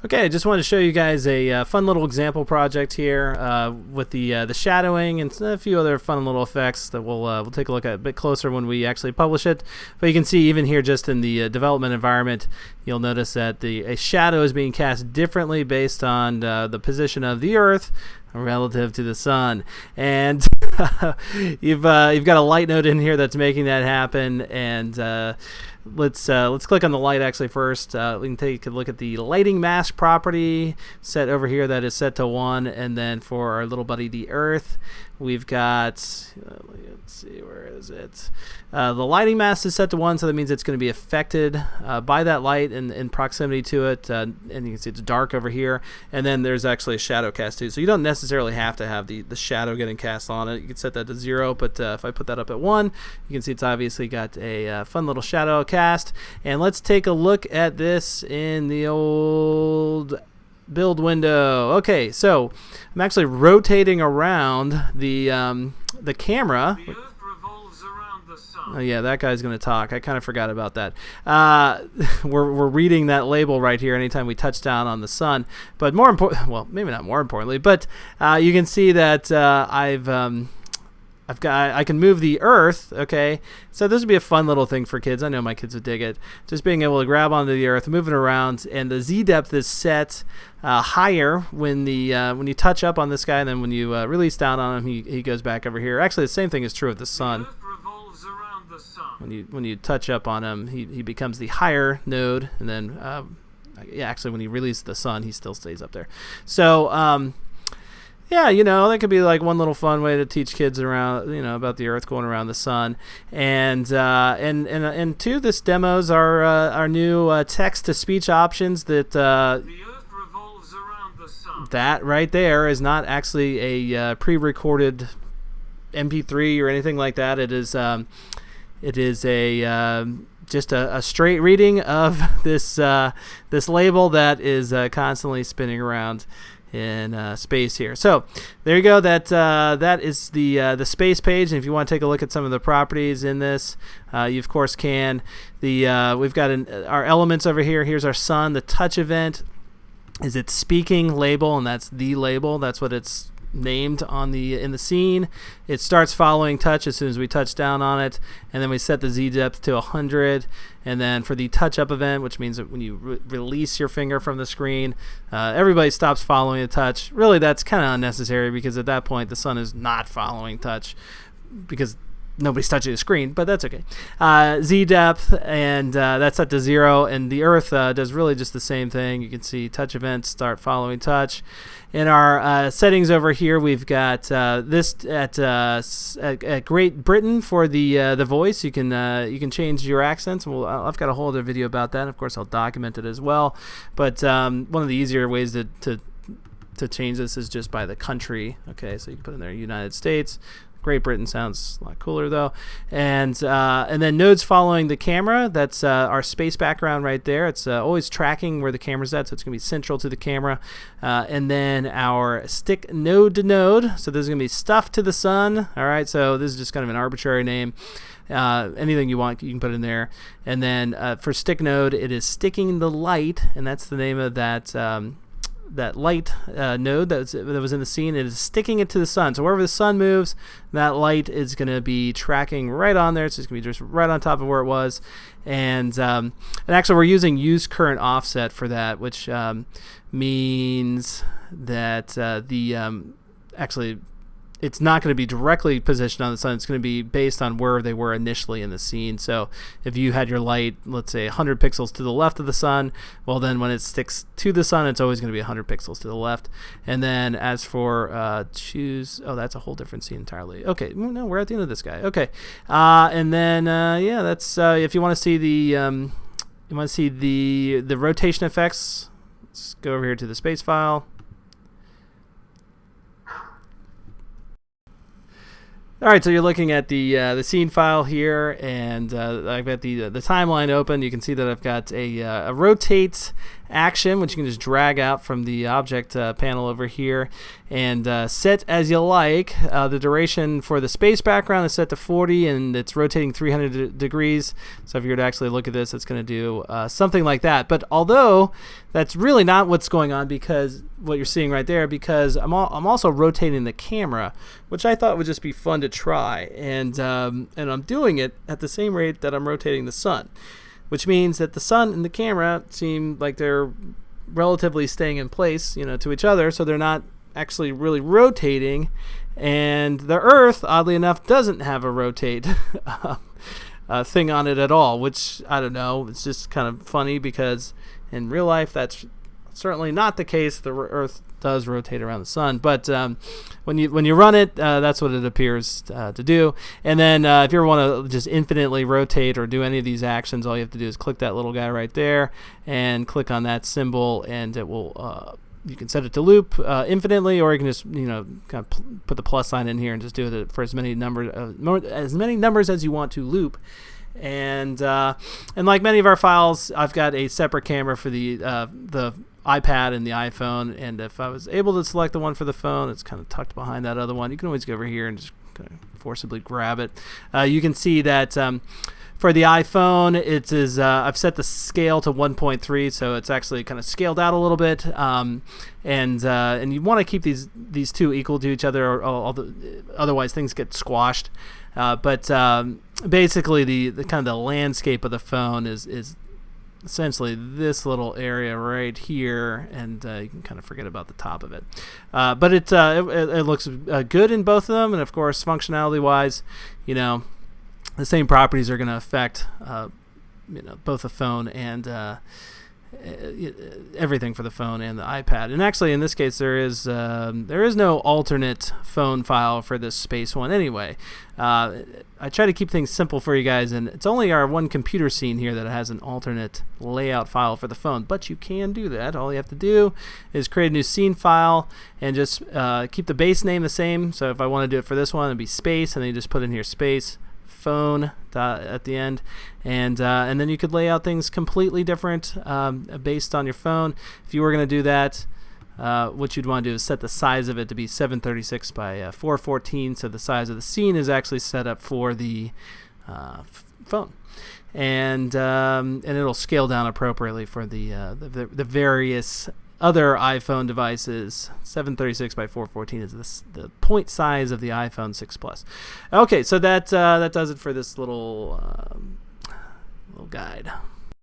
Okay, I just wanted to show you guys a fun little example project here with the shadowing and a few other fun little effects that we'll take a look at a bit closer when we actually publish it. But you can see even here just in the development environment, you'll notice that a shadow is being cast differently based on the position of the Earth relative to the sun, and you've got a light node in here that's making that happen. And let's click on the light actually first. We can take a look at the lighting mask property set over here that is set to 1, and then for our little buddy the Earth, we've got let's see, where is it? The lighting mask is set to 1, so that means it's going to be affected by that light in proximity to it, and you can see it's dark over here. And then there's actually a shadow cast too, so you don't necessarily have to have the shadow getting cast on it. You can set that to 0, but if I put that up at 1, you can see it's obviously got a fun little shadow cast. And let's take a look at this in the old build window. Okay, so I'm actually rotating around the camera. The Earth revolves around the sun. Oh yeah, that guy's going to talk. I kind of forgot about that. We're reading that label right here anytime we touch down on the sun. But more important, well, maybe not more importantly, but you can see that I can move the Earth, okay? So this would be a fun little thing for kids. I know my kids would dig it. Just being able to grab onto the Earth, move it around, and the Z depth is set higher when you touch up on this guy, and then when you release down on him, he goes back over here. Actually, the same thing is true with the sun. The Earth revolves around the sun. When you touch up on him, he becomes the higher node, and then yeah, actually when you release the sun, he still stays up there. So yeah, that could be like one little fun way to teach kids around, about the Earth going around the sun. And two, this demos our new text-to-speech options that The Earth revolves around the sun. that right there is not actually a pre-recorded MP3 or anything like that. It is just a straight reading of this label that is constantly spinning around in space here. So there you go. That is the space page. And if you want to take a look at some of the properties in this, you of course can. We've got our elements over here. Here's our sun. The touch event is its speaking label, and that's the label. That's what it's named in the scene. It starts following touch as soon as we touch down on it, and then we set the Z depth to 100. And then for the touch up event, which means that when you release your finger from the screen, everybody stops following the touch. Really, that's kind of unnecessary, because at that point the sun is not following touch because nobody's touching the screen, but that's okay. Z depth, and that's set to 0, and the Earth does really just the same thing. You can see touch events start following touch. In our settings over here, we've got this at Great Britain for the voice. You can change your accents. I've got a whole other video about that. Of course, I'll document it as well. But one of the easier ways to change this is just by the country. Okay, so you can put in there United States. Great Britain sounds a lot cooler though. And then nodes following the camera. That's our space background right there. It's always tracking where the camera's at, so it's going to be central to the camera. And then our stick node to node. So this is going to be stuff to the sun. All right, so this is just kind of an arbitrary name. Anything you want, you can put in there. And then for stick node, it is sticking the light, and that's the name of that light node that was in the scene. It is sticking it to the sun. So wherever the sun moves, that light is going to be tracking right on there. So it's going to be just right on top of where it was. And actually, we're using use current offset for that, which means that actually it's not going to be directly positioned on the sun. It's going to be based on where they were initially in the scene. So if you had your light, let's say 100 pixels to the left of the sun, well then when it sticks to the sun, it's always going to be 100 pixels to the left. And then as for that's a whole different scene entirely. Okay, no, we're at the end of this guy. Okay, and then yeah, that's if you want to see the rotation effects. Let's go over here to the space file. All right, so you're looking at the scene file here, and I've got the timeline open. You can see that I've got a rotate action, which you can just drag out from the object panel over here, and set as you like. The duration for the space background is set to 40, and it's rotating 300 degrees. So if you were to actually look at this, it's going to do something like that. But although that's really not what's going on, because what you're seeing right there, because I'm also rotating the camera, which I thought would just be fun to try, and I'm doing it at the same rate that I'm rotating the sun, which means that the sun and the camera seem like they're relatively staying in place, to each other, so they're not actually really rotating, and the Earth, oddly enough, doesn't have a rotate thing on it at all, which, I don't know, it's just kind of funny because in real life that's certainly not the case. The Earth does rotate around the sun, but when you run it, that's what it appears to do. And then if you ever want to just infinitely rotate or do any of these actions, all you have to do is click that little guy right there and click on that symbol, and it will you can set it to loop infinitely, or you can just kind of put the plus sign in here and just do it for as many numbers as you want to loop. And like many of our files, I've got a separate camera for the iPad and the iPhone, and if I was able to select the one for the phone, it's kind of tucked behind that other one. You can always go over here and just kind of forcibly grab it. You can see that for the iPhone, it is I've set the scale to 1.3, so it's actually kind of scaled out a little bit, and you want to keep these two equal to each other, or otherwise things get squashed. But basically, the kind of the landscape of the phone is essentially this little area right here, and you can kind of forget about the top of it. But it looks good in both of them, and of course, functionality-wise, the same properties are going to affect both the phone and everything for the phone and the iPad. And actually, in this case, there is no alternate phone file for this space one anyway. I try to keep things simple for you guys, and it's only our one computer scene here that has an alternate layout file for the phone, but you can do that. All you have to do is create a new scene file and just keep the base name the same. So if I want to do it for this one, it'd be space, and then you just put in here space phone at the end, and then you could lay out things completely different based on your phone. If you were going to do that, what you'd want to do is set the size of it to be 736 by 414, so the size of the scene is actually set up for the phone, and it'll scale down appropriately for the various other iPhone devices. 736 by 414 is the point size of the iPhone 6 Plus. Okay, so that does it for this little guide.